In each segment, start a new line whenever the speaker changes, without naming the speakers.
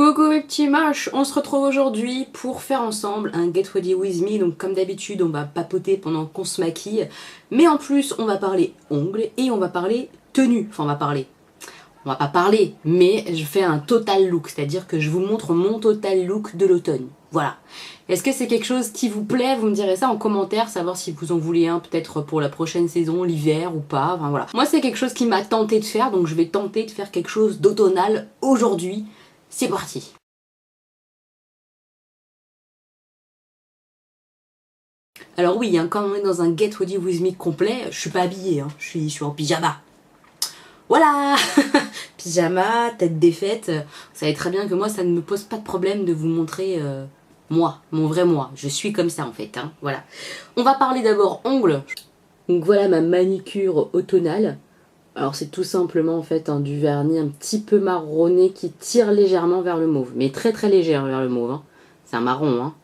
Coucou mes petits moches, on se retrouve aujourd'hui pour faire ensemble un Get Ready With Me. Donc comme d'habitude on va papoter pendant qu'on se maquille, mais en plus on va parler ongles et on va parler tenue. Enfin on va pas parler, mais je fais un total look, c'est-à-dire que je vous montre mon total look de l'automne. Voilà. Est-ce que c'est quelque chose qui vous plaît? Vous me direz ça en commentaire, savoir si vous en voulez un peut-être pour la prochaine saison, l'hiver ou pas, enfin voilà. Moi c'est quelque chose qui m'a tenté de faire, donc je vais tenter de faire quelque chose d'automnal aujourd'hui. C'est parti. Alors oui, hein, quand on est dans un Get Ready With Me complet, je suis pas habillée, hein, je suis en pyjama. Voilà. Pyjama, tête défaite, vous savez très bien que moi ça ne me pose pas de problème de vous montrer moi, mon vrai moi. Je suis comme ça en fait, hein, voilà. On va parler d'abord ongles. Donc voilà ma manicure automnale. Alors c'est tout simplement en fait du vernis un petit peu marronné qui tire légèrement vers le mauve, mais très très léger vers le mauve, hein. C'est un marron, hein.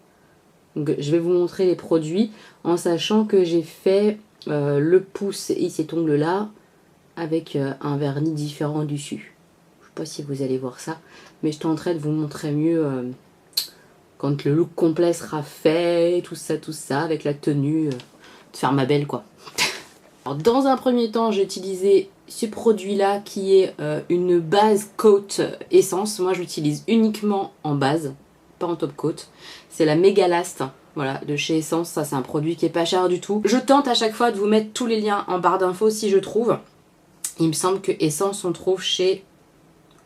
Donc je vais vous montrer les produits en sachant que j'ai fait le pouce et cet ongle là avec un vernis différent dessus. Je sais pas si vous allez voir ça, mais je tenterai de vous montrer mieux quand le look complet sera fait, tout ça, avec la tenue, de faire ma belle quoi. Alors, dans un premier temps, j'ai utilisé ce produit là qui est une base coat essence. Moi je l'utilise uniquement en base, pas en top coat. C'est la Megalast, voilà, de chez Essence. Ça c'est un produit qui est pas cher du tout. Je tente à chaque fois de vous mettre tous les liens en barre d'infos si je trouve. Il me semble que Essence on trouve chez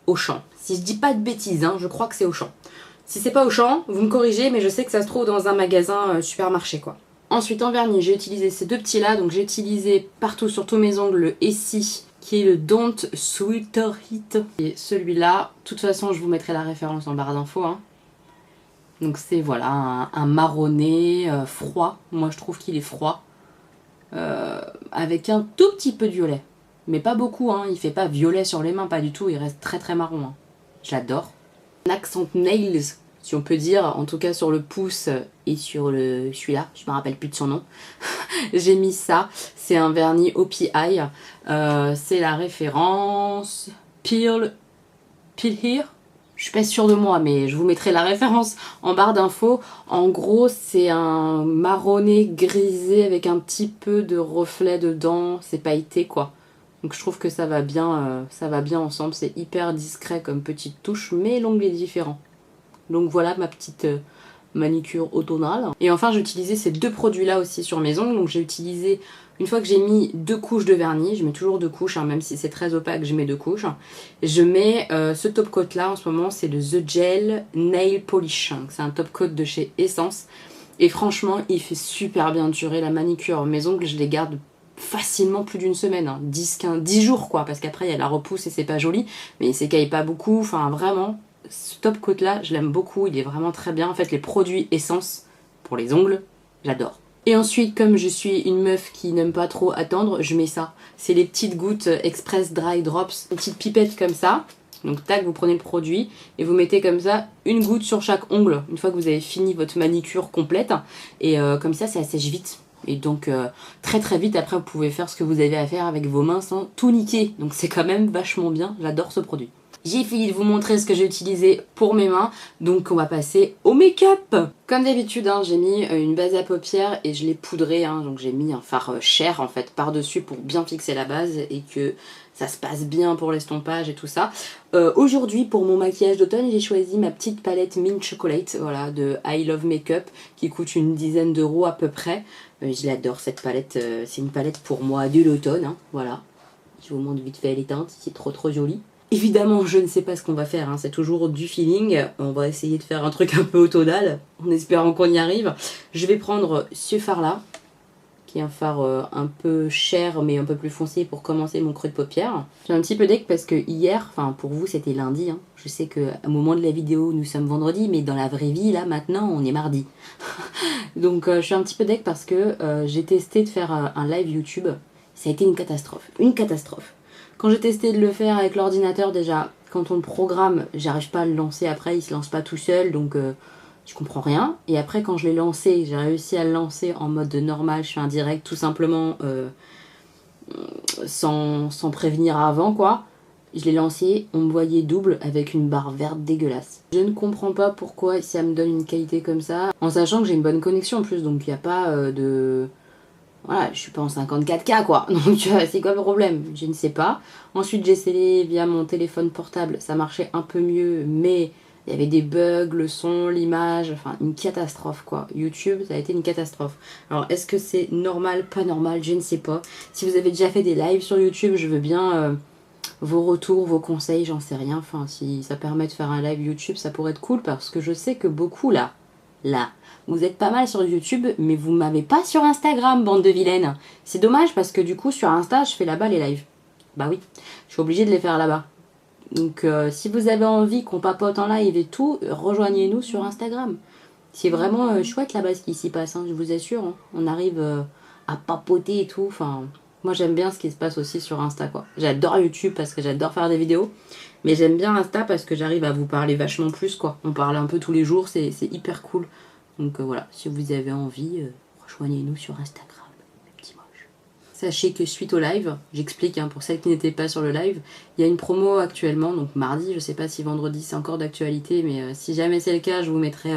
Auchan. Si je dis pas de bêtises, hein, je crois que c'est Auchan. Si c'est pas Auchan, vous me corrigez, mais je sais que ça se trouve dans un magasin supermarché quoi. Ensuite en vernis, j'ai utilisé ces deux petits là, donc j'ai utilisé partout sur tous mes ongles le Essie qui est le Don't Sweater It. Et celui-là, de toute façon je vous mettrai la référence en barre d'infos, hein. Donc c'est voilà un marronné froid, moi je trouve qu'il est froid, avec un tout petit peu de violet. Mais pas beaucoup, hein. Il fait pas violet sur les mains, pas du tout, il reste très très marron, hein. J'adore. Un accent nails, si on peut dire, en tout cas sur le pouce et sur celui-là, je me rappelle plus de son nom. J'ai mis ça, c'est un vernis OPI, c'est la référence Peel Here. Je suis pas sûre de moi, mais je vous mettrai la référence en barre d'infos. En gros, c'est un marronné grisé avec un petit peu de reflet dedans, c'est pailleté quoi. Donc je trouve que ça va bien ensemble, c'est hyper discret comme petite touche, mais l'ongle est différent. Donc voilà ma petite manicure automnale. Et enfin j'ai utilisé ces deux produits là aussi sur mes ongles. Donc j'ai utilisé, une fois que j'ai mis 2 couches de vernis, je mets toujours 2 couches, hein, même si c'est très opaque, je mets 2 couches. Je mets ce top coat là en ce moment, c'est le The Gel Nail Polish. C'est un top coat de chez Essence. Et franchement il fait super bien durer la manicure. Mes ongles je les garde facilement plus d'une semaine, hein. 10 jours quoi, parce qu'après il y a la repousse et c'est pas joli, mais il s'écaille pas beaucoup, enfin vraiment, ce top coat là, je l'aime beaucoup, il est vraiment très bien. En fait les produits Essence pour les ongles, j'adore. Et ensuite, comme je suis une meuf qui n'aime pas trop attendre, je mets ça. C'est les petites gouttes Express Dry Drops, une petite pipette comme ça. Donc tac, vous prenez le produit et vous mettez comme ça une goutte sur chaque ongle, une fois que vous avez fini votre manicure complète. Et comme ça assèche vite. Et donc très très vite après vous pouvez faire ce que vous avez à faire avec vos mains sans tout niquer. Donc c'est quand même vachement bien, j'adore ce produit. J'ai fini de vous montrer ce que j'ai utilisé pour mes mains, donc on va passer au make-up. Comme d'habitude, hein, j'ai mis une base à paupières et je l'ai poudrée, hein, donc j'ai mis un fard cher en fait par-dessus pour bien fixer la base et que ça se passe bien pour l'estompage et tout ça. Aujourd'hui pour mon maquillage d'automne, j'ai choisi ma petite palette Mint Chocolate, voilà, de I Love Makeup qui coûte une dizaine d'euros à peu près. Je l'adore cette palette, c'est une palette pour moi de l'automne, hein, voilà. Je vous montre vite fait les teintes, c'est trop joli. Évidemment, je ne sais pas ce qu'on va faire, hein. C'est toujours du feeling. On va essayer de faire un truc un peu automnal, en espérant qu'on y arrive. Je vais prendre ce fard-là, qui est un fard un peu cher, mais un peu plus foncé pour commencer mon creux de paupière. J'ai un petit peu deck parce que hier, enfin pour vous c'était lundi, hein. Je sais qu'au moment de la vidéo, nous sommes vendredi, mais dans la vraie vie, là, maintenant, on est mardi. Donc je suis un petit peu deck parce que j'ai testé de faire un live YouTube. Ça a été une catastrophe. Une catastrophe. Quand j'ai testé de le faire avec l'ordinateur, déjà, quand on le programme, j'arrive pas à le lancer après, il se lance pas tout seul, donc je comprends rien. Et après, quand je l'ai lancé, j'ai réussi à le lancer en mode normal, je fais un direct tout simplement sans prévenir avant, quoi. Je l'ai lancé, on me voyait double avec une barre verte dégueulasse. Je ne comprends pas pourquoi ça me donne une qualité comme ça, en sachant que j'ai une bonne connexion en plus, donc il n'y a pas de... Voilà, je suis pas en 54K quoi, donc c'est quoi le problème? Je ne sais pas. Ensuite j'ai essayé via mon téléphone portable, ça marchait un peu mieux, mais il y avait des bugs, le son, l'image, enfin une catastrophe quoi. YouTube, ça a été une catastrophe. Alors est-ce que c'est normal, pas normal, je ne sais pas. Si vous avez déjà fait des lives sur YouTube, je veux bien vos retours, vos conseils, j'en sais rien. Enfin, si ça permet de faire un live YouTube, ça pourrait être cool parce que je sais que beaucoup là, vous êtes pas mal sur YouTube, mais vous m'avez pas sur Instagram, bande de vilaines. C'est dommage parce que du coup, sur Insta, je fais là-bas les lives. Bah oui, je suis obligée de les faire là-bas. Donc, si vous avez envie qu'on papote en live et tout, rejoignez-nous sur Instagram. C'est vraiment chouette là-bas ce qui s'y passe, hein, je vous assure. Hein. On arrive à papoter et tout. Enfin, moi, j'aime bien ce qui se passe aussi sur Insta, quoi. J'adore YouTube parce que j'adore faire des vidéos. Mais j'aime bien Insta parce que j'arrive à vous parler vachement plus, quoi. On parle un peu tous les jours, c'est hyper cool. Donc voilà, si vous avez envie, rejoignez-nous sur Instagram, les petits moches. Sachez que suite au live, j'explique pour celles qui n'étaient pas sur le live, il y a une promo actuellement, donc mardi, je sais pas si vendredi c'est encore d'actualité, mais si jamais c'est le cas, je vous mettrai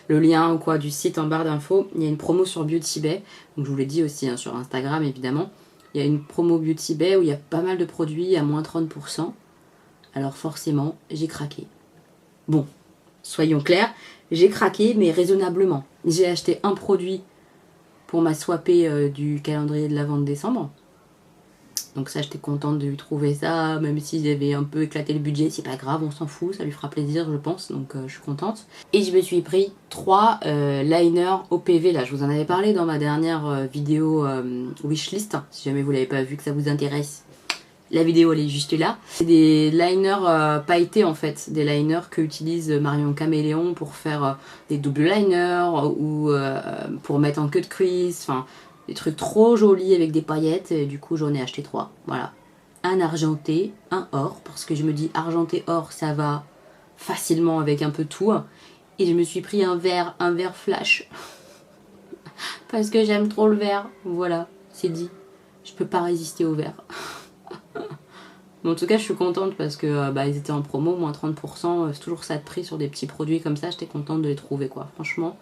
le lien ou quoi du site en barre d'infos. Il y a une promo sur Beauty Bay, donc je vous l'ai dit aussi sur Instagram évidemment. Il y a une promo Beauty Bay où il y a pas mal de produits à moins 30%. Alors forcément, j'ai craqué. Bon, soyons clairs, j'ai craqué mais raisonnablement. J'ai acheté un produit pour ma swapée du calendrier de l'Avent de décembre. Donc ça, j'étais contente de lui trouver ça, même s'il avait un peu éclaté le budget, c'est pas grave, on s'en fout, ça lui fera plaisir je pense, donc je suis contente. Et je me suis pris 3 liners OPV, là je vous en avais parlé dans ma dernière vidéo wishlist, si jamais vous l'avez pas vu, que ça vous intéresse. La vidéo elle est juste là. C'est des liners pailletés en fait, des liners que utilise Marion Caméléon pour faire des double liners ou pour mettre en queue de crease, enfin des trucs trop jolis avec des paillettes et du coup j'en ai acheté 3, voilà. Un argenté, un or, parce que je me dis argenté or ça va facilement avec un peu tout. Et je me suis pris un vert flash, parce que j'aime trop le vert, voilà, c'est dit. Je peux pas résister au vert. Mais en tout cas, je suis contente parce que ils étaient en promo, moins 30%, c'est toujours ça de prix sur des petits produits comme ça, j'étais contente de les trouver quoi. Franchement,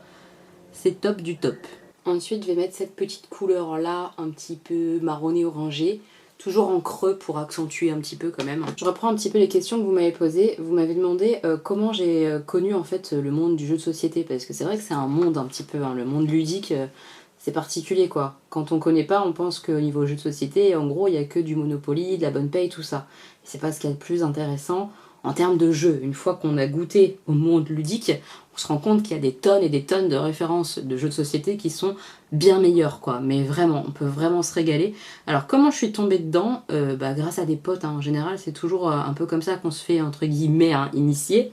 c'est top du top. Ensuite, je vais mettre cette petite couleur là, un petit peu marronné orangé, toujours en creux pour accentuer un petit peu quand même. Je reprends un petit peu les questions que vous m'avez posées. Vous m'avez demandé comment j'ai connu en fait le monde du jeu de société, parce que c'est vrai que c'est un monde un petit peu, le monde ludique. C'est particulier quoi. Quand on connaît pas, on pense qu'au niveau jeu de société, en gros, il y a que du Monopoly, de la bonne paye, tout ça. C'est pas ce qu'il y a de plus intéressant en termes de jeu. Une fois qu'on a goûté au monde ludique, on se rend compte qu'il y a des tonnes et des tonnes de références de jeux de société qui sont bien meilleurs quoi. Mais vraiment, on peut vraiment se régaler. Alors comment je suis tombée dedans grâce à des potes, en général, c'est toujours un peu comme ça qu'on se fait entre guillemets initier.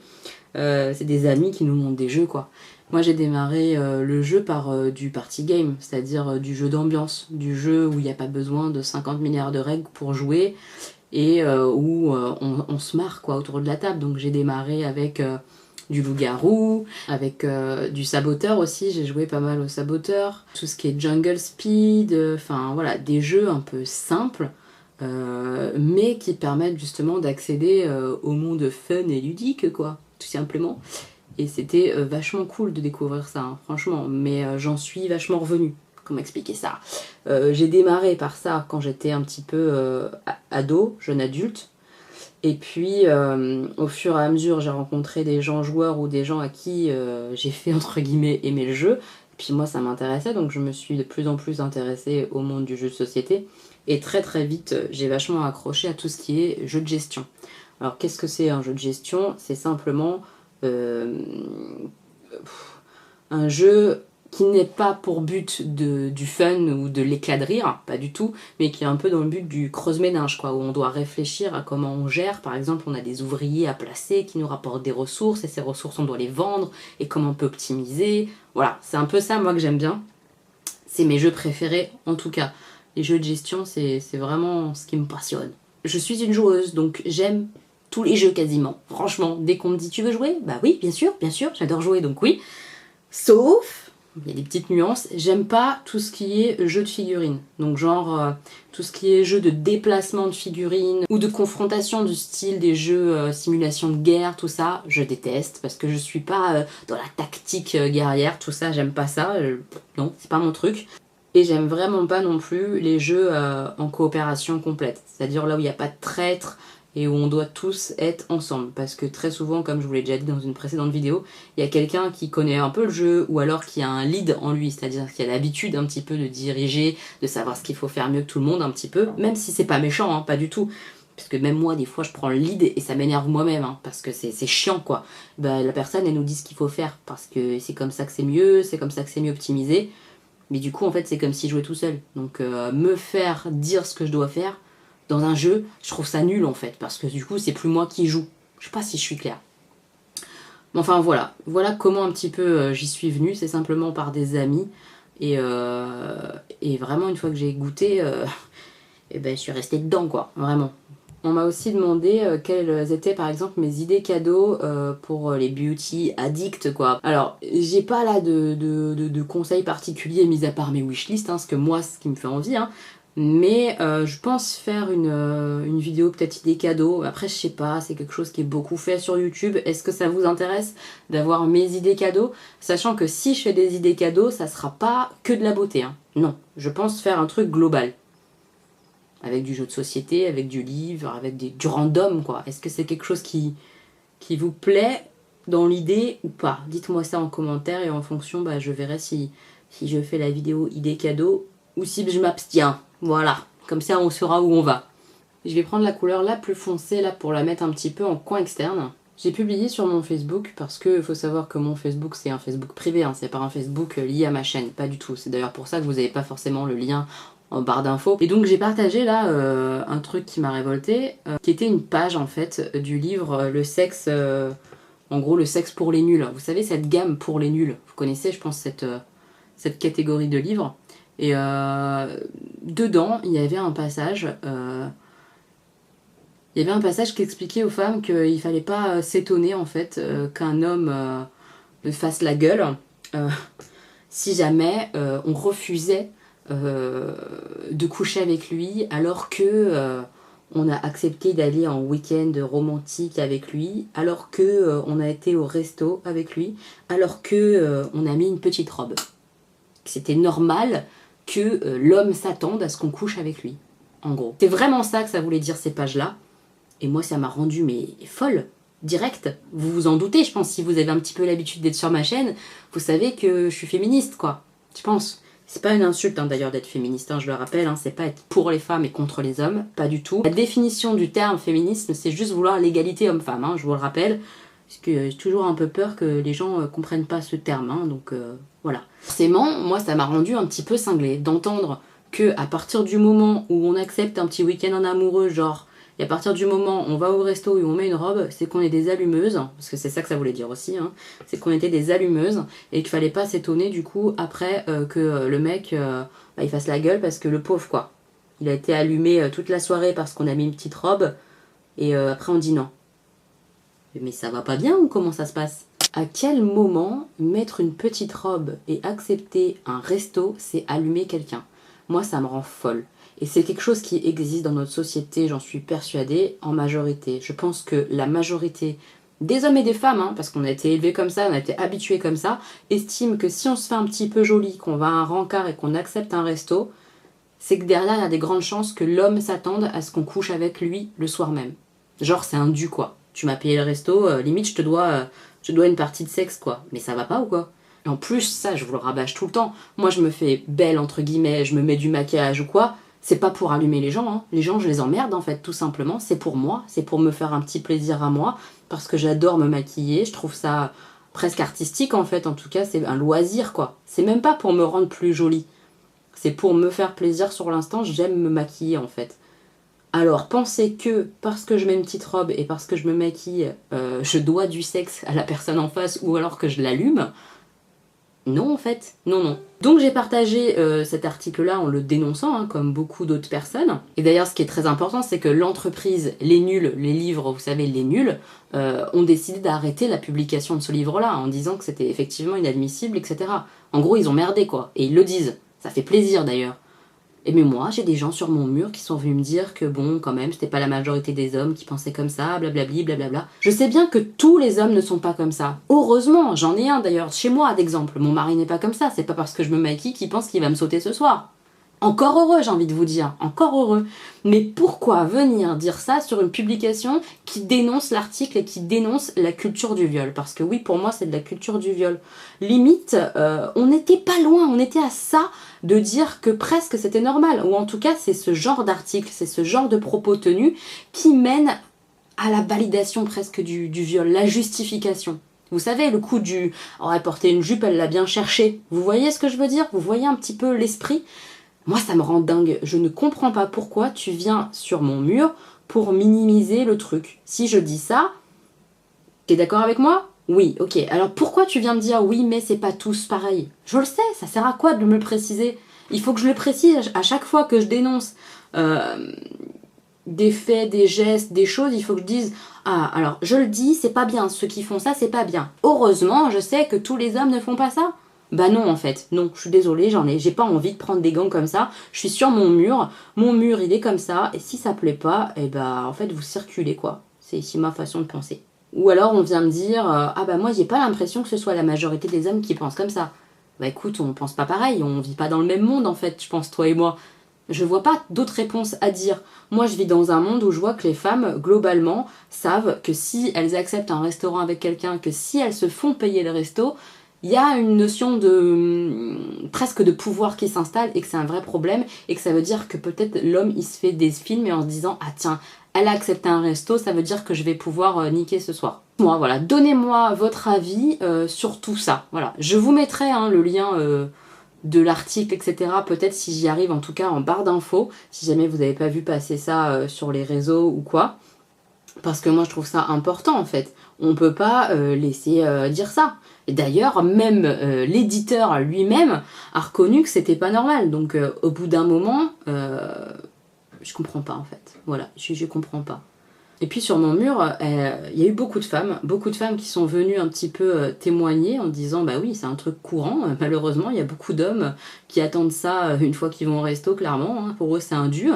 C'est des amis qui nous montrent des jeux quoi. Moi j'ai démarré le jeu par du party game, c'est-à-dire du jeu d'ambiance, du jeu où il n'y a pas besoin de 50 milliards de règles pour jouer et où on se marre quoi autour de la table. Donc j'ai démarré avec du loup-garou, avec du saboteur aussi, j'ai joué pas mal au saboteur, tout ce qui est jungle speed, enfin voilà, des jeux un peu simples. Mais qui permettent justement d'accéder au monde fun et ludique quoi, tout simplement. Et c'était vachement cool de découvrir ça, franchement, mais j'en suis vachement revenue. Comment expliquer ça? J'ai démarré par ça quand j'étais un petit peu ado, jeune adulte, et puis au fur et à mesure j'ai rencontré des gens joueurs ou des gens à qui j'ai fait entre guillemets aimer le jeu, et puis moi ça m'intéressait, donc je me suis de plus en plus intéressée au monde du jeu de société, et très très vite j'ai vachement accroché à tout ce qui est jeu de gestion. Alors qu'est-ce que c'est un jeu de gestion? C'est simplement un jeu qui n'est pas pour but du fun ou de l'éclat de rire, pas du tout, mais qui est un peu dans le but du creuse-ménage, quoi, où on doit réfléchir à comment on gère. Par exemple, on a des ouvriers à placer qui nous rapportent des ressources, et ces ressources, on doit les vendre, et comment on peut optimiser. Voilà, c'est un peu ça, moi, que j'aime bien. C'est mes jeux préférés, en tout cas. Les jeux de gestion, c'est vraiment ce qui me passionne. Je suis une joueuse, donc j'aime tous les jeux quasiment. Franchement, dès qu'on me dit tu veux jouer, bah oui, bien sûr, j'adore jouer, donc oui. Sauf il y a des petites nuances. J'aime pas tout ce qui est jeu de figurines. Donc genre tout ce qui est jeu de déplacement de figurines ou de confrontation du style des jeux simulation de guerre, tout ça, je déteste parce que je suis pas dans la tactique guerrière, tout ça, j'aime pas ça. Non, c'est pas mon truc. Et j'aime vraiment pas non plus les jeux en coopération complète. C'est-à-dire là où il n'y a pas de traître et où on doit tous être ensemble. Parce que très souvent, comme je vous l'ai déjà dit dans une précédente vidéo, il y a quelqu'un qui connaît un peu le jeu ou alors qui a un lead en lui, c'est-à-dire qui a l'habitude un petit peu de diriger, de savoir ce qu'il faut faire mieux que tout le monde un petit peu, même si c'est pas méchant, hein, pas du tout. Parce que même moi, des fois, je prends le lead et ça m'énerve moi-même, hein, parce que c'est chiant, quoi. Bah, la personne, elle nous dit ce qu'il faut faire, parce que c'est comme ça que c'est mieux, c'est comme ça que c'est mieux optimisé. Mais du coup, en fait, c'est comme si je jouais tout seul. Donc, me faire dire ce que je dois faire dans un jeu, je trouve ça nul, en fait. Parce que du coup, c'est plus moi qui joue. Je sais pas si je suis claire. Mais enfin, voilà. Voilà comment un petit peu j'y suis venue. C'est simplement par des amis. Et vraiment, une fois que j'ai goûté, et ben, je suis restée dedans, quoi. Vraiment. On m'a aussi demandé quelles étaient par exemple mes idées cadeaux pour les beauty addicts, quoi. Alors, j'ai pas là de conseils particuliers mis à part mes wishlists, hein, ce qui me fait envie, hein. Mais je pense faire une vidéo peut-être idées cadeaux. Après, je sais pas, c'est quelque chose qui est beaucoup fait sur YouTube. Est-ce que ça vous intéresse d'avoir mes idées cadeaux? Sachant que si je fais des idées cadeaux, ça sera pas que de la beauté, hein. Non, je pense faire un truc global. Avec du jeu de société, avec du livre, avec du random, quoi. Est-ce que c'est quelque chose qui vous plaît dans l'idée ou pas? Dites-moi ça en commentaire et en fonction, bah, je verrai si je fais la vidéo idée cadeau ou si je m'abstiens. Voilà, comme ça on saura où on va. Je vais prendre la couleur la plus foncée là pour la mettre un petit peu en coin externe. J'ai publié sur mon Facebook parce que faut savoir que mon Facebook c'est un Facebook privé, hein, c'est pas un Facebook lié à ma chaîne, pas du tout. C'est d'ailleurs pour ça que vous n'avez pas forcément le lien en barre d'infos. Et donc j'ai partagé là un truc qui m'a révolté, qui était une page en fait du livre Le sexe, en gros le sexe pour les nuls. Vous savez cette gamme pour les nuls, vous connaissez je pense cette catégorie de livres. Et dedans il y avait un passage... il y avait un passage qui expliquait aux femmes qu'il fallait pas s'étonner en fait qu'un homme fasse la gueule si jamais on refusait de coucher avec lui alors que on a accepté d'aller en week-end romantique avec lui, alors que on a été au resto avec lui, alors que on a mis une petite robe. C'était normal que l'homme s'attende à ce qu'on couche avec lui, en gros. C'est vraiment ça que ça voulait dire ces pages-là. Et moi, ça m'a rendu mais folle, direct. Vous vous en doutez, je pense, si vous avez un petit peu l'habitude d'être sur ma chaîne, vous savez que je suis féministe, quoi. Je pense. C'est pas une insulte, hein, d'ailleurs, d'être féministe, hein, je le rappelle, hein, c'est pas être pour les femmes et contre les hommes, pas du tout. La définition du terme féminisme, c'est juste vouloir l'égalité homme-femme, hein, je vous le rappelle, parce que j'ai toujours un peu peur que les gens comprennent pas ce terme, hein, donc voilà. Forcément, moi, ça m'a rendu un petit peu cinglée d'entendre que à partir du moment où on accepte un petit week-end en amoureux, genre... Et à partir du moment où on va au resto et on met une robe, c'est qu'on est des allumeuses, parce que c'est ça que ça voulait dire aussi, hein, c'est qu'on était des allumeuses et qu'il fallait pas s'étonner du coup après que le mec il fasse la gueule parce que le pauvre quoi, il a été allumé toute la soirée parce qu'on a mis une petite robe et après on dit non. Mais ça va pas bien ou comment ça se passe? À quel moment mettre une petite robe et accepter un resto, c'est allumer quelqu'un? Moi ça me rend folle. Et c'est quelque chose qui existe dans notre société, j'en suis persuadée, en majorité. Je pense que la majorité des hommes et des femmes, hein, parce qu'on a été élevés comme ça, on a été habitués comme ça, estiment que si on se fait un petit peu joli, qu'on va à un rencard et qu'on accepte un resto, c'est que derrière, il y a des grandes chances que l'homme s'attende à ce qu'on couche avec lui le soir même. Genre, c'est un dû, quoi. Tu m'as payé le resto, limite, je te dois une partie de sexe, quoi. Mais ça va pas ou quoi? Et en plus, ça, je vous le rabâche tout le temps. Moi, je me fais belle, entre guillemets, je me mets du maquillage ou quoi. C'est pas pour allumer les gens, hein. Les gens je les emmerde en fait tout simplement, c'est pour moi, c'est pour me faire un petit plaisir à moi, parce que j'adore me maquiller, je trouve ça presque artistique en fait, en tout cas c'est un loisir quoi. C'est même pas pour me rendre plus jolie, c'est pour me faire plaisir sur l'instant, j'aime me maquiller en fait. Alors penser que parce que je mets une petite robe et parce que je me maquille, je dois du sexe à la personne en face ou alors que je l'allume, Non en fait, non non. Donc j'ai partagé cet article-là en le dénonçant, hein, comme beaucoup d'autres personnes. Et d'ailleurs ce qui est très important, c'est que l'entreprise Les Nuls, les livres, vous savez, Les Nuls, ont décidé d'arrêter la publication de ce livre-là, en disant que c'était effectivement inadmissible, etc. En gros, ils ont merdé quoi, et ils le disent. Ça fait plaisir d'ailleurs. Et mais moi, j'ai des gens sur mon mur qui sont venus me dire que bon, quand même, c'était pas la majorité des hommes qui pensaient comme ça, blablabli, blablabla. Je sais bien que tous les hommes ne sont pas comme ça. Heureusement, j'en ai un d'ailleurs chez moi d'exemple. Mon mari n'est pas comme ça, c'est pas parce que je me maquille qu'il pense qu'il va me sauter ce soir. Encore heureux, j'ai envie de vous dire, encore heureux. Mais pourquoi venir dire ça sur une publication qui dénonce l'article et qui dénonce la culture du viol? Parce que oui, pour moi, c'est de la culture du viol. Limite, on n'était pas loin, on était à ça de dire que presque c'était normal. Ou en tout cas, c'est ce genre d'article, c'est ce genre de propos tenus qui mène à la validation presque du viol, la justification. Vous savez, le coup du « oh, elle portait une jupe, elle l'a bien cherché ». Vous voyez ce que je veux dire? Vous voyez un petit peu l'esprit? Moi, ça me rend dingue. Je ne comprends pas pourquoi tu viens sur mon mur pour minimiser le truc. Si je dis ça, t'es d'accord avec moi? Oui, ok. Alors pourquoi tu viens me dire oui, mais c'est pas tous pareil? Je le sais, ça sert à quoi de me le préciser? Il faut que je le précise à chaque fois que je dénonce des faits, des gestes, des choses, il faut que je dise ah, alors je le dis, c'est pas bien. Ceux qui font ça, c'est pas bien. Heureusement, je sais que tous les hommes ne font pas ça. Bah non en fait, non, je suis désolée, j'ai pas envie de prendre des gants comme ça, je suis sur mon mur il est comme ça, et si ça plaît pas, et bah en fait vous circulez quoi, c'est ici ma façon de penser. Ou alors on vient me dire, ah bah moi j'ai pas l'impression que ce soit la majorité des hommes qui pensent comme ça. Bah écoute, on pense pas pareil, on vit pas dans le même monde en fait, je pense toi et moi. Je vois pas d'autres réponses à dire. Moi je vis dans un monde où je vois que les femmes, globalement, savent que si elles acceptent un restaurant avec quelqu'un, que si elles se font payer le resto, il y a une notion de presque de pouvoir qui s'installe et que c'est un vrai problème et que ça veut dire que peut-être l'homme il se fait des films et en se disant ah tiens, elle a accepté un resto, ça veut dire que je vais pouvoir niquer ce soir. Moi voilà, donnez-moi votre avis sur tout ça. Voilà, je vous mettrai hein, le lien de l'article, etc. Peut-être si j'y arrive, en tout cas en barre d'infos, si jamais vous n'avez pas vu passer ça sur les réseaux ou quoi. Parce que moi je trouve ça important en fait. On peut pas laisser dire ça. Et d'ailleurs, même l'éditeur lui-même a reconnu que c'était pas normal. Donc au bout d'un moment, je comprends pas en fait. Voilà, je comprends pas. Et puis sur mon mur, il y a eu beaucoup de femmes qui sont venues un petit peu témoigner en disant bah oui, c'est un truc courant. Malheureusement, il y a beaucoup d'hommes qui attendent ça une fois qu'ils vont au resto, clairement. Hein. Pour eux, c'est un dû.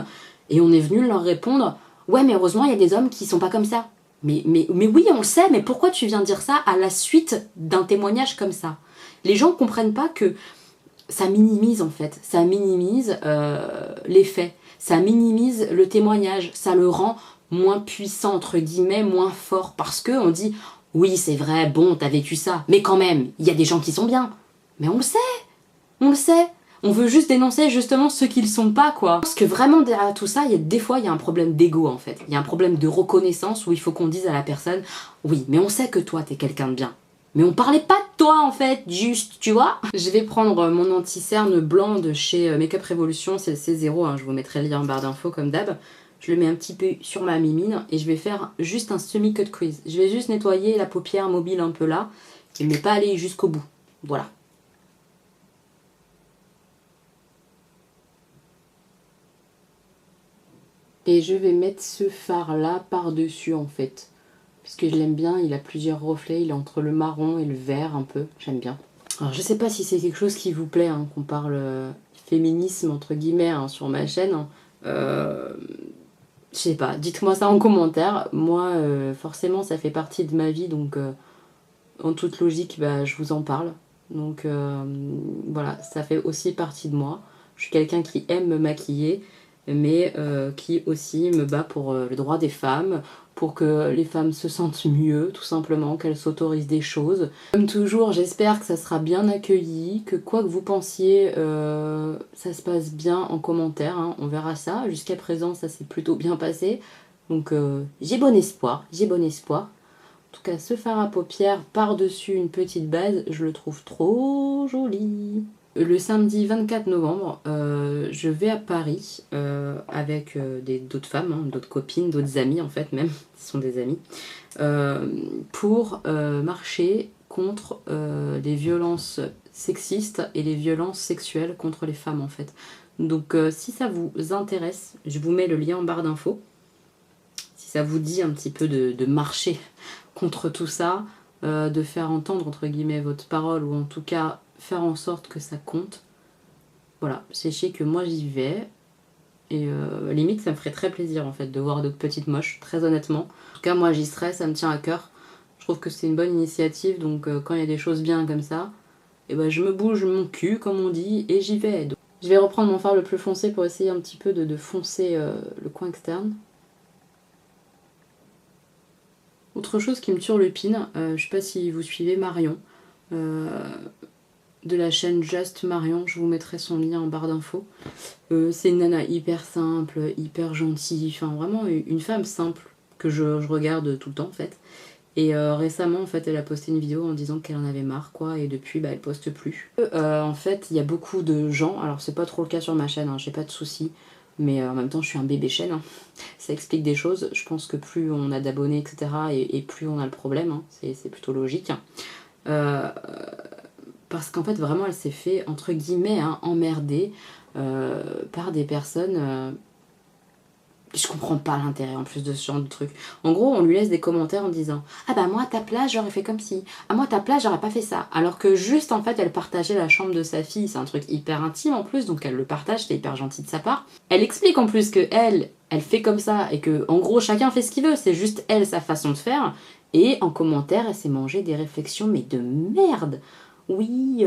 Et on est venu leur répondre ouais, mais heureusement, il y a des hommes qui sont pas comme ça. Mais oui, on le sait, mais pourquoi tu viens dire ça à la suite d'un témoignage comme ça? Les gens comprennent pas que ça minimise en fait, ça minimise les faits, ça minimise le témoignage, ça le rend moins puissant, entre guillemets, moins fort, parce que on dit oui c'est vrai, bon t'as vécu ça, mais quand même, il y a des gens qui sont bien. Mais on le sait, on le sait. On veut juste dénoncer justement ceux qui le sont pas, quoi. Parce que vraiment derrière tout ça, des fois il y a un problème d'ego en fait. Il y a un problème de reconnaissance où il faut qu'on dise à la personne oui, mais on sait que toi t'es quelqu'un de bien. Mais on parlait pas de toi en fait, juste, tu vois. Je vais prendre mon anti-cerne blanc de chez Make Up Revolution, c'est le C0, hein, je vous mettrai le lien en barre d'infos comme d'hab. Je le mets un petit peu sur ma mimine et je vais faire juste un semi-cut crease. Je vais juste nettoyer la paupière mobile un peu là, mais pas aller jusqu'au bout. Voilà. Et je vais mettre ce fard là par-dessus en fait. Parce que je l'aime bien, il a plusieurs reflets, il est entre le marron et le vert un peu, j'aime bien. Alors je sais pas si c'est quelque chose qui vous plaît, hein, qu'on parle féminisme entre guillemets hein, sur ma chaîne. Je sais pas, dites-moi ça en commentaire. Moi forcément ça fait partie de ma vie donc en toute logique bah, je vous en parle. Donc voilà, ça fait aussi partie de moi. Je suis quelqu'un qui aime me maquiller mais qui aussi me bat pour le droit des femmes, pour que les femmes se sentent mieux, tout simplement, qu'elles s'autorisent des choses. Comme toujours, j'espère que ça sera bien accueilli, que quoi que vous pensiez, ça se passe bien en commentaire, hein, on verra ça. Jusqu'à présent, ça s'est plutôt bien passé, donc j'ai bon espoir, j'ai bon espoir. En tout cas, ce fard à paupières par-dessus une petite base, je le trouve trop joli. Le samedi 24 novembre, je vais à Paris avec d'autres femmes, hein, d'autres copines, d'autres amies en fait même, ce sont des amies, pour marcher contre les violences sexistes et les violences sexuelles contre les femmes en fait. Donc si ça vous intéresse, je vous mets le lien en barre d'infos. Si ça vous dit un petit peu de marcher contre tout ça, de faire entendre entre guillemets votre parole ou en tout cas faire en sorte que ça compte. Voilà, sachez que moi j'y vais et limite ça me ferait très plaisir en fait de voir d'autres petites moches, très honnêtement. En tout cas moi j'y serais, ça me tient à cœur. Je trouve que c'est une bonne initiative donc quand il y a des choses bien comme ça, et ben je me bouge mon cul comme on dit et j'y vais. Donc, je vais reprendre mon fard le plus foncé pour essayer un petit peu de foncer le coin externe. Autre chose qui me turlupine, je sais pas si vous suivez Marion, de la chaîne Just Marion, je vous mettrai son lien en barre d'infos. C'est une nana hyper simple, hyper gentille, enfin vraiment une femme simple que je regarde tout le temps en fait. Et récemment en fait elle a posté une vidéo en disant qu'elle en avait marre quoi et depuis bah elle poste plus. En fait il y a beaucoup de gens, alors c'est pas trop le cas sur ma chaîne, hein, j'ai pas de soucis. Mais en même temps je suis un bébé chaîne, hein. Ça explique des choses. Je pense que plus on a d'abonnés etc et plus on a le problème, hein. C'est plutôt logique. Parce qu'en fait vraiment elle s'est fait entre guillemets hein, emmerder par des personnes... Je comprends pas l'intérêt en plus de ce genre de truc. En gros, on lui laisse des commentaires en disant « Ah bah moi à ta place j'aurais fait comme ci. Ah moi à ta place j'aurais pas fait ça. » Alors que juste en fait elle partageait la chambre de sa fille. C'est un truc hyper intime en plus, donc elle le partage, c'est hyper gentil de sa part. Elle explique en plus que elle fait comme ça et que en gros chacun fait ce qu'il veut. C'est juste elle, sa façon de faire. Et en commentaire elle s'est mangé des réflexions mais de merde. Oui,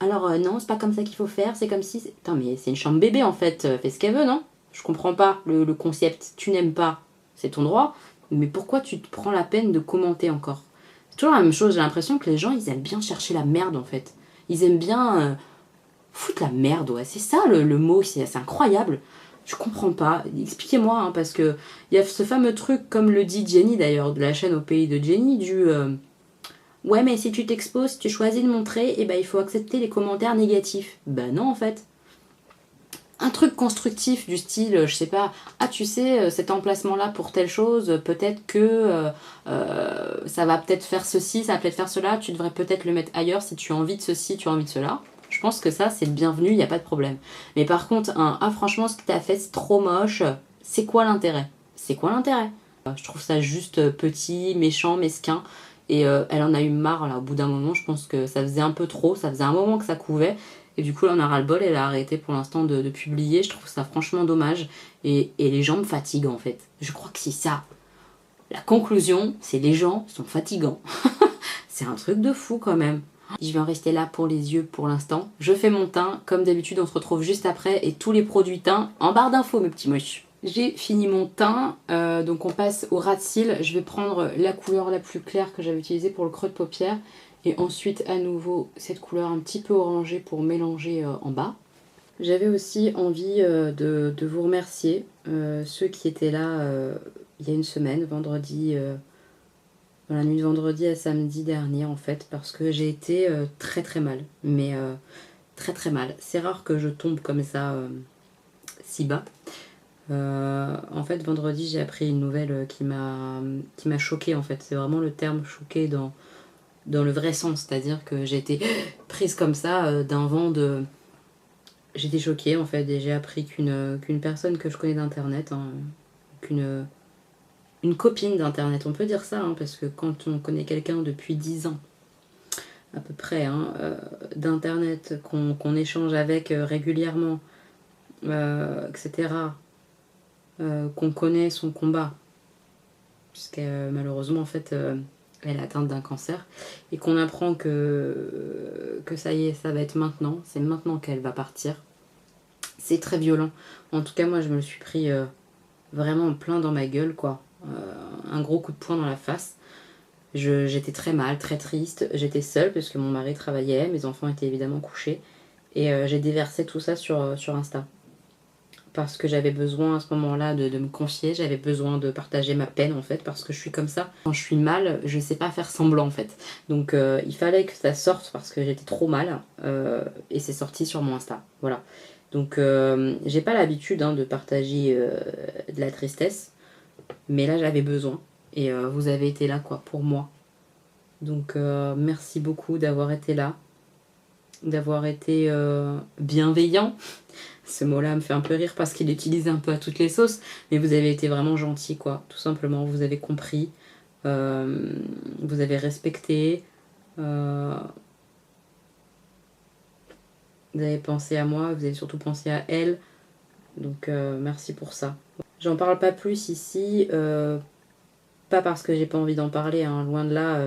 alors non c'est pas comme ça qu'il faut faire, c'est comme si... Putain mais c'est une chambre bébé en fait, fait ce qu'elle veut non ? Je comprends pas le concept, tu n'aimes pas, c'est ton droit, mais pourquoi tu te prends la peine de commenter encore? C'est toujours la même chose, j'ai l'impression que les gens, ils aiment bien chercher la merde en fait. Ils aiment bien foutre la merde, ouais, c'est ça le mot, c'est incroyable. Je comprends pas, expliquez-moi, hein, parce que il y a ce fameux truc, comme le dit Jenny d'ailleurs, de la chaîne Au Pays de Jenny, du... ouais mais si tu t'exposes, si tu choisis de montrer, et ben il faut accepter les commentaires négatifs. Ben non en fait. Un truc constructif du style, je sais pas, ah tu sais, cet emplacement-là pour telle chose, peut-être que ça va peut-être faire ceci, ça va peut-être faire cela, tu devrais peut-être le mettre ailleurs si tu as envie de ceci, tu as envie de cela. Je pense que ça, c'est le bienvenu, il n'y a pas de problème. Mais par contre, ah franchement, ce que t'as fait, c'est trop moche, c'est quoi l'intérêt? C'est quoi l'intérêt? Je trouve ça juste petit, méchant, mesquin. Et elle en a eu marre, là, au bout d'un moment, je pense que ça faisait un peu trop, ça faisait un moment que ça couvait. Et du coup, là, on a ras-le-bol, elle a arrêté pour l'instant de publier. Je trouve ça franchement dommage. Et les gens me fatiguent, en fait. Je crois que c'est ça. La conclusion, c'est les gens sont fatigants. C'est un truc de fou, quand même. Je vais en rester là pour les yeux pour l'instant. Je fais mon teint. Comme d'habitude, on se retrouve juste après. Et tous les produits teints en barre d'infos, mes petits moches. J'ai fini mon teint. Donc, on passe au ras de cils. Je vais prendre la couleur la plus claire que j'avais utilisée pour le creux de paupière. Et ensuite, à nouveau, cette couleur un petit peu orangée pour mélanger en bas. J'avais aussi envie de vous remercier, ceux qui étaient là il y a une semaine, vendredi, dans la nuit de vendredi à samedi dernier en fait, parce que j'ai été très très mal, mais très très mal. C'est rare que je tombe comme ça si bas. En fait, vendredi, j'ai appris une nouvelle qui m'a choquée en fait. C'est vraiment le terme choquée dans le vrai sens, c'est-à-dire que j'ai été prise comme ça d'un vent de... J'étais choquée en fait et j'ai appris qu'une personne que je connais d'internet, hein, une copine d'internet, on peut dire ça, hein, parce que quand on connaît quelqu'un depuis 10 ans, à peu près, hein, d'internet, qu'on échange avec régulièrement, etc., qu'on connaît son combat, puisque malheureusement en fait... elle est atteinte d'un cancer, et qu'on apprend que ça y est, ça va être maintenant, c'est maintenant qu'elle va partir. C'est très violent. En tout cas, moi, je me le suis pris vraiment plein dans ma gueule, quoi. Un gros coup de poing dans la face. J'étais très mal, très triste. J'étais seule parce que mon mari travaillait, mes enfants étaient évidemment couchés. Et j'ai déversé tout ça sur Insta. Parce que j'avais besoin à ce moment-là de me confier, j'avais besoin de partager ma peine en fait, parce que je suis comme ça. Quand je suis mal, je sais pas faire semblant en fait. Donc il fallait que ça sorte parce que j'étais trop mal, et c'est sorti sur mon Insta. Voilà. Donc j'ai pas l'habitude de partager de la tristesse, mais là j'avais besoin. Et vous avez été là quoi pour moi. Donc merci beaucoup d'avoir été là, d'avoir été bienveillant. Ce mot-là me fait un peu rire parce qu'il utilise un peu à toutes les sauces, mais vous avez été vraiment gentil, quoi. Tout simplement, vous avez compris, vous avez respecté, vous avez pensé à moi, vous avez surtout pensé à elle. Donc merci pour ça. J'en parle pas plus ici, pas parce que j'ai pas envie d'en parler, hein, loin de là.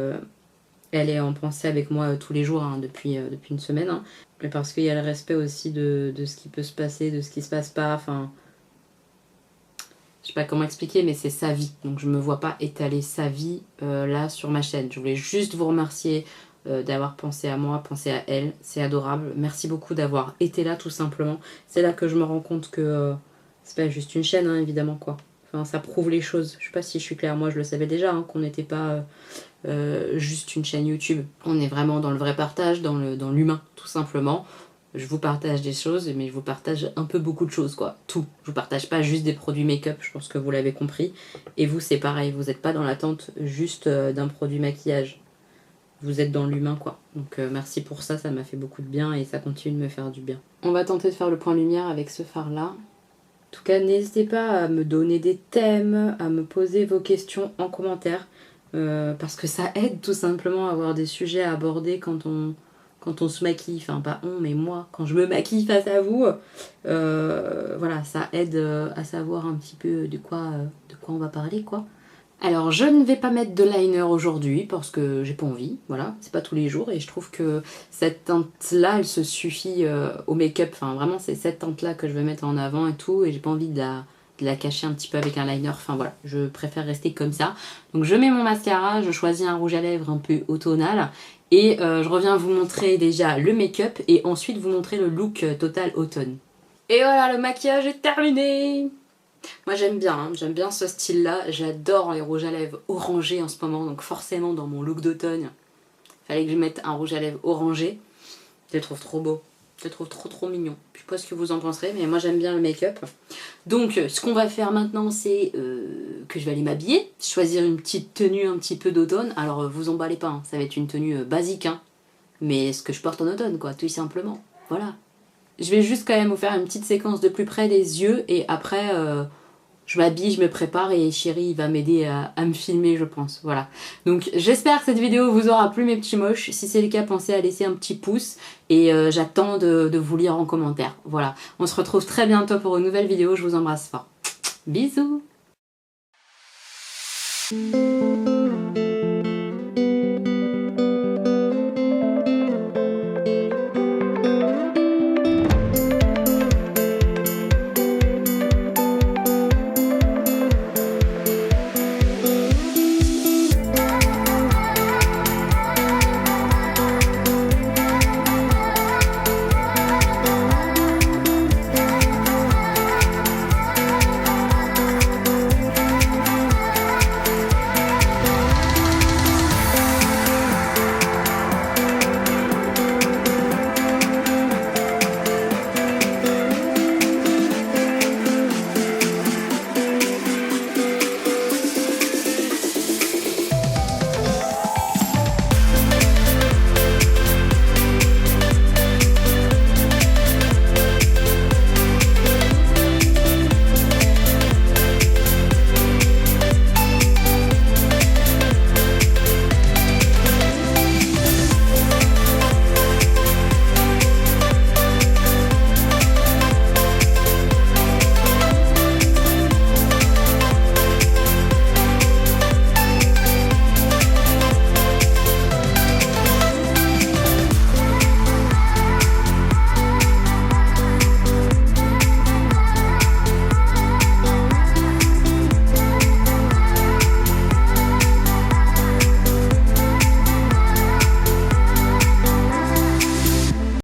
Elle est en pensée avec moi tous les jours, hein, depuis une semaine. Hein. Mais parce qu'il y a le respect aussi de ce qui peut se passer, de ce qui se passe pas. Enfin, je sais pas comment expliquer, mais c'est sa vie. Donc je me vois pas étaler sa vie là sur ma chaîne. Je voulais juste vous remercier d'avoir pensé à moi, pensé à elle. C'est adorable. Merci beaucoup d'avoir été là tout simplement. C'est là que je me rends compte que c'est pas juste une chaîne, hein, évidemment, quoi. Enfin, ça prouve les choses. Je sais pas si je suis claire. Moi, je le savais déjà, hein, qu'on n'était pas juste une chaîne YouTube. On est vraiment dans le vrai partage, dans l'humain, tout simplement. Je vous partage des choses, mais je vous partage un peu beaucoup de choses, quoi. Tout. Je vous partage pas juste des produits make-up, je pense que vous l'avez compris. Et vous, c'est pareil, vous n'êtes pas dans l'attente juste d'un produit maquillage. Vous êtes dans l'humain, quoi. Donc merci pour ça, ça m'a fait beaucoup de bien et ça continue de me faire du bien. On va tenter de faire le point lumière avec ce fard-là. En tout cas, n'hésitez pas à me donner des thèmes, à me poser vos questions en commentaire. Parce que ça aide tout simplement à avoir des sujets à aborder quand on se maquille. Enfin, pas on, mais moi, quand je me maquille face à vous. Voilà, ça aide à savoir un petit peu de quoi on va parler, quoi. Alors, je ne vais pas mettre de liner aujourd'hui parce que j'ai pas envie, voilà, c'est pas tous les jours et je trouve que cette teinte-là, elle se suffit au make-up. Enfin, vraiment, c'est cette teinte-là que je vais mettre en avant et tout et j'ai pas envie de la cacher un petit peu avec un liner. Enfin, voilà, je préfère rester comme ça. Donc, je mets mon mascara, je choisis un rouge à lèvres un peu automnal et je reviens vous montrer déjà le make-up et ensuite vous montrer le look total automne. Et voilà, le maquillage est terminé! Moi j'aime bien ce style là, j'adore les rouges à lèvres orangés en ce moment, donc forcément dans mon look d'automne, fallait que je mette un rouge à lèvres orangé, je le trouve trop beau, je le trouve trop mignon, je sais pas ce que vous en penserez mais moi j'aime bien le make-up. Donc ce qu'on va faire maintenant c'est que je vais aller m'habiller, choisir une petite tenue un petit peu d'automne, alors vous emballez pas, hein, ça va être une tenue basique, hein, mais ce que je porte en automne quoi, tout simplement, voilà. Je vais juste quand même vous faire une petite séquence de plus près des yeux et après je m'habille, je me prépare et Chéri il va m'aider à me filmer je pense, voilà. Donc j'espère que cette vidéo vous aura plu mes petits moches, si c'est le cas pensez à laisser un petit pouce et j'attends de vous lire en commentaire, voilà. On se retrouve très bientôt pour une nouvelle vidéo, je vous embrasse fort. Bisous.